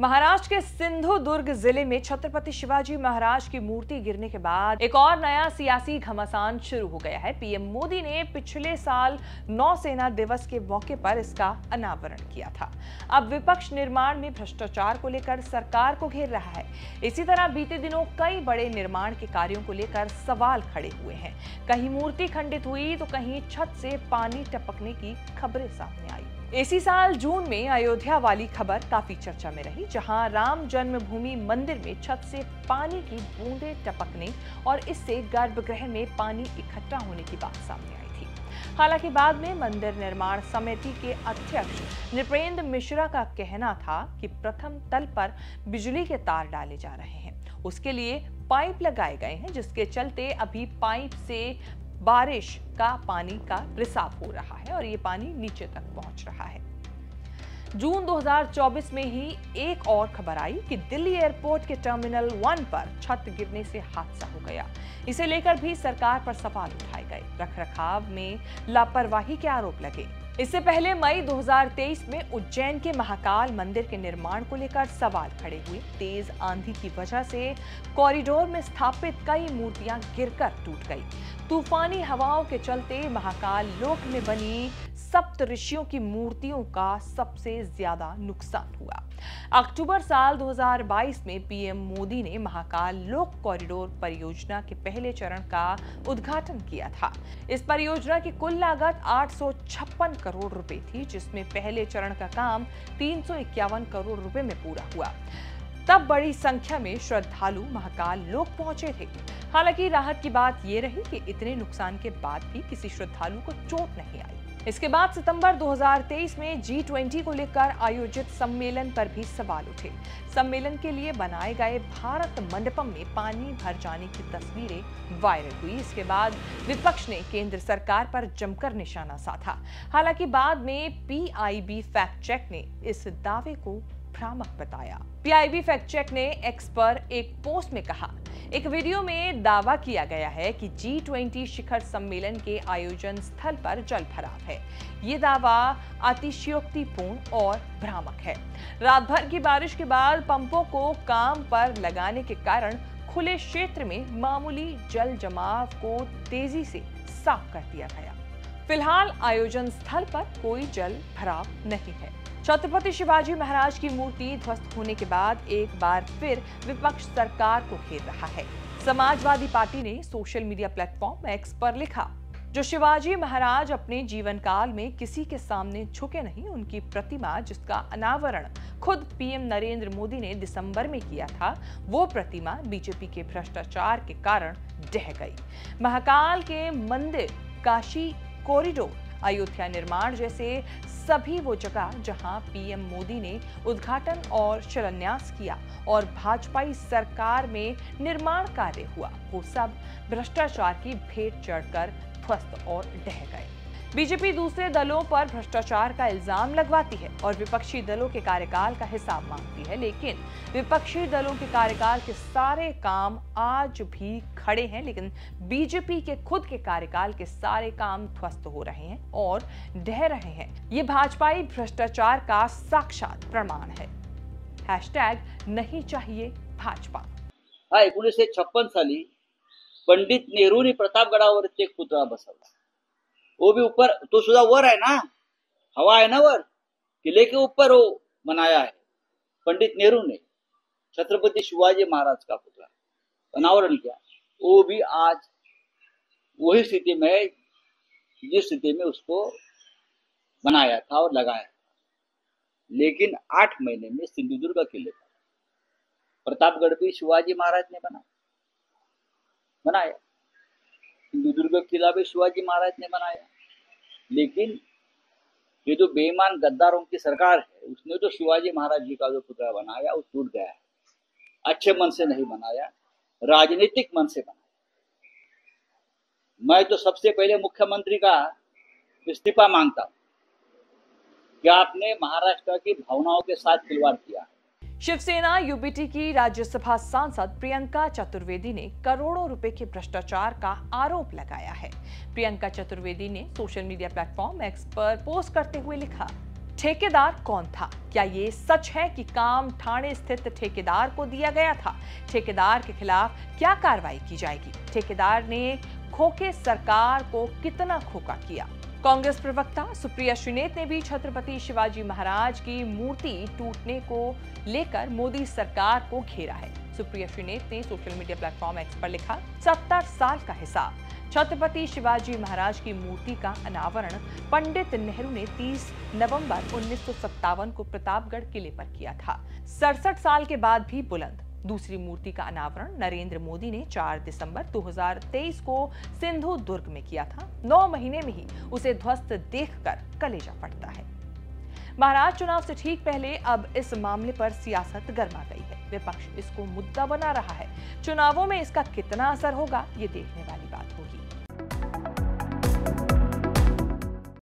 महाराष्ट्र के सिंधुदुर्ग जिले में छत्रपति शिवाजी महाराज की मूर्ति गिरने के बाद एक और नया सियासी घमासान शुरू हो गया है। पीएम मोदी ने पिछले साल नौसेना दिवस के मौके पर इसका अनावरण किया था। अब विपक्ष निर्माण में भ्रष्टाचार को लेकर सरकार को घेर रहा है। इसी तरह बीते दिनों कई बड़े निर्माण के कार्यों को लेकर सवाल खड़े हुए हैं। कहीं मूर्ति खंडित हुई तो कहीं छत से पानी टपकने की खबरें सामने आई। इसी साल जून में अयोध्या वाली खबर काफी चर्चा में रही, जहां राम जन्मभूमि मंदिर में छत से पानी की बूंदें टपकने और इससे गर्भगृह में पानी इकट्ठा होने की बात सामने आई थी। हालांकि बाद में मंदिर निर्माण समिति के अध्यक्ष नृपेंद्र मिश्रा का कहना था कि प्रथम तल पर बिजली के तार डाले जा रहे हैं, उसके लिए पाइप लगाए गए हैं, जिसके चलते अभी पाइप से बारिश का पानी का रिसाव हो रहा है और ये पानी नीचे तक पहुंच रहा है। जून 2024 में ही एक और खबर आई कि दिल्ली एयरपोर्ट के टर्मिनल 1 पर छत गिरने से हादसा हो गया। इसे लेकर भी सरकार पर सवाल उठाए गए। रखरखाव में लापरवाही के आरोप लगे। इससे पहले मई 2023 में उज्जैन के महाकाल मंदिर के निर्माण को लेकर सवाल खड़े हुए। तेज आंधी की वजह से कॉरिडोर में स्थापित कई मूर्तियां गिरकर टूट गई। तूफानी हवाओं के चलते महाकाल लोक में बनी सप्त ऋषियों की मूर्तियों का सबसे ज्यादा नुकसान हुआ। अक्टूबर साल 2022 में पीएम मोदी ने महाकाल लोक कॉरिडोर परियोजना के पहले चरण का उद्घाटन किया था। इस परियोजना की कुल लागत 856 करोड़ रुपए थी, जिसमें पहले चरण का काम 351 करोड़ रुपए में पूरा हुआ। तब बड़ी संख्या में श्रद्धालु महाकाल लोक पहुंचे थे। हालांकि राहत की बात यह रही कि इतने नुकसान के बाद भी किसी श्रद्धालु को चोट नहीं आई। इसके बाद सितंबर 2023 में G20 को लेकर आयोजित सम्मेलन पर भी सवाल उठे। सम्मेलन के लिए बनाए गए भारत मंडपम में पानी भर जाने की तस्वीरें वायरल हुई। इसके बाद विपक्ष ने केंद्र सरकार पर जमकर निशाना साधा। हालांकि बाद में PIB फैक्ट चेक ने इस दावे को भ्रामक बताया। PIB फैक्ट चेक ने एक्स पर एक पोस्ट में कहा, एक वीडियो में दावा किया गया है कि G20 शिखर सम्मेलन के आयोजन स्थल पर जल भराव है। ये दावा अतिशयोक्तिपूर्ण और भ्रामक है। रात भर की बारिश के बाद पंपों को काम पर लगाने के कारण खुले क्षेत्र में मामूली जल जमाव को तेजी से साफ कर दिया गया। फिलहाल आयोजन स्थल पर कोई जल भराव नहीं है। छत्रपति शिवाजी महाराज की मूर्ति ध्वस्त होने के बाद एक बार फिर विपक्ष सरकार को घेर रहा है। समाजवादी पार्टी ने सोशल मीडिया प्लेटफॉर्म एक्स पर लिखा, जो शिवाजी महाराज अपने जीवन काल में किसी के सामने झुके नहीं, उनकी प्रतिमा जिसका अनावरण खुद पीएम नरेंद्र मोदी ने दिसंबर में किया था, वो प्रतिमा बीजेपी के भ्रष्टाचार के कारण ढह गई। महाकाल के मंदिर, काशी कॉरिडोर, अयोध्या निर्माण जैसे सभी वो जगह जहां पीएम मोदी ने उद्घाटन और शिलान्यास किया और भाजपाई सरकार में निर्माण कार्य हुआ, वो सब भ्रष्टाचार की भेंट चढ़कर ध्वस्त और ढह गए। बीजेपी दूसरे दलों पर भ्रष्टाचार का इल्जाम लगवाती है और विपक्षी दलों के कार्यकाल का हिसाब मांगती है, लेकिन विपक्षी दलों के कार्यकाल के सारे काम आज भी खड़े हैं, लेकिन बीजेपी के खुद के कार्यकाल के सारे काम ध्वस्त हो रहे हैं और ढह रहे हैं। ये भाजपाई भ्रष्टाचार का साक्षात प्रमाण है। हैशटैग नहीं चाहिए भाजपा। 1956 साली पंडित नेहरूंनी प्रतापगडावर एक पुतळा बसवला। वो भी ऊपर, तो सुधा वर है ना, हवा है ना वर, किले के ऊपर वो बनाया है। पंडित नेहरू ने छत्रपति शिवाजी महाराज का पुतला अनावरण किया। वो भी आज वही स्थिति में, जिस स्थिति में उसको बनाया था और लगाया था। लेकिन 8 महीने में सिंधुदुर्ग किले पर प्रतापगढ़ भी शिवाजी महाराज ने बनाया। सिंधुदुर्ग किला भी शिवाजी महाराज ने बनाया। लेकिन ये जो बेईमान गद्दारों की सरकार है, उसने तो शिवाजी महाराज जी का जो पुतला बनाया वो टूट गया है। अच्छे मन से नहीं बनाया, राजनीतिक मन से बनाया। मैं तो सबसे पहले मुख्यमंत्री का इस्तीफा मांगता हूं कि आपने महाराष्ट्र की भावनाओं के साथ खिलवाड़ किया। शिवसेना यूबीटी की राज्यसभा सांसद प्रियंका चतुर्वेदी ने करोड़ों रुपए के भ्रष्टाचार का आरोप लगाया है। प्रियंका चतुर्वेदी ने सोशल मीडिया प्लेटफॉर्म एक्स पर पोस्ट करते हुए लिखा, ठेकेदार कौन था? क्या ये सच है कि काम ठाणे स्थित ठेकेदार को दिया गया था? ठेकेदार के खिलाफ क्या कार्रवाई की जाएगी? ठेकेदार ने खोखे सरकार को कितना खोखा किया? कांग्रेस प्रवक्ता सुप्रिया श्रीनेत ने भी छत्रपति शिवाजी महाराज की मूर्ति टूटने को लेकर मोदी सरकार को घेरा है। सुप्रिया श्रीनेत ने सोशल मीडिया प्लेटफॉर्म एक्स पर लिखा, 70 साल का हिसाब। छत्रपति शिवाजी महाराज की मूर्ति का अनावरण पंडित नेहरू ने 30 नवंबर 1957 को प्रतापगढ़ किले पर किया था। 67 साल के बाद भी बुलंद। दूसरी मूर्ति का अनावरण नरेंद्र मोदी ने 4 दिसंबर 2023 को सिंधु दुर्ग में किया था। 9 महीने में ही उसे ध्वस्त देखकर कलेजा फटता है। महाराज चुनाव से ठीक पहले अब इस मामले पर सियासत गर्मा गई है। विपक्ष इसको मुद्दा बना रहा है। चुनावों में इसका कितना असर होगा, ये देखने वाली बात होगी।